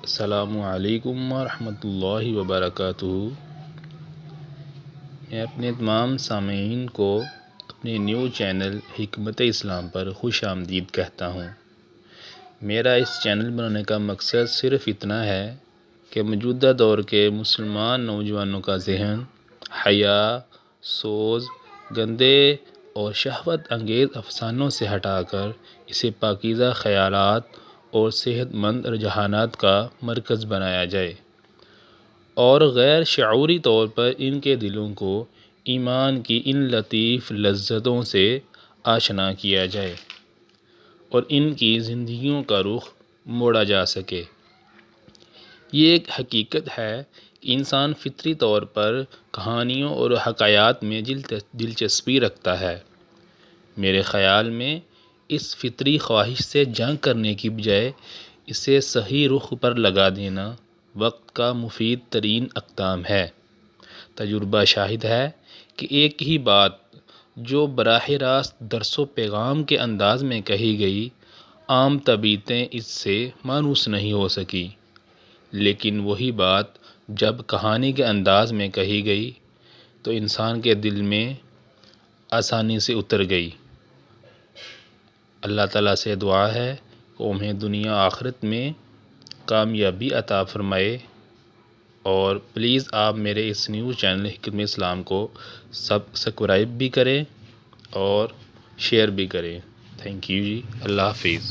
السلام علیکم ورحمۃ اللہ وبرکاتہ۔ میں اپنے تمام سامعین کو اپنے نیو چینل حکمت اسلام پر خوش آمدید کہتا ہوں۔ میرا اس چینل بنانے کا مقصد صرف اتنا ہے کہ موجودہ دور کے مسلمان نوجوانوں کا ذہن حیا، سوز، گندے اور شہوت انگیز افسانوں سے ہٹا کر اسے پاکیزہ خیالات اور صحت مند رجحانات کا مرکز بنایا جائے، اور غیر شعوری طور پر ان کے دلوں کو ایمان کی ان لطیف لذتوں سے آشنا کیا جائے اور ان کی زندگیوں کا رخ موڑا جا سکے۔ یہ ایک حقیقت ہے کہ انسان فطری طور پر کہانیوں اور حکایات میں دلچسپی رکھتا ہے۔ میرے خیال میں اس فطری خواہش سے جنگ کرنے کی بجائے اسے صحیح رخ پر لگا دینا وقت کا مفید ترین اقدام ہے۔ تجربہ شاہد ہے کہ ایک ہی بات جو براہ راست درس و پیغام کے انداز میں کہی گئی، عام طبیعتیں اس سے مانوس نہیں ہو سکی، لیکن وہی بات جب کہانی کے انداز میں کہی گئی تو انسان کے دل میں آسانی سے اتر گئی۔ اللہ تعالیٰ سے دعا ہے کہ انہیں دنیا آخرت میں کامیابی عطا فرمائے، اور پلیز آپ میرے اس نیوز چینل حکمت اسلام کو سبسکرائب بھی کریں اور شیئر بھی کریں۔ تھینک یو جی، اللہ حافظ۔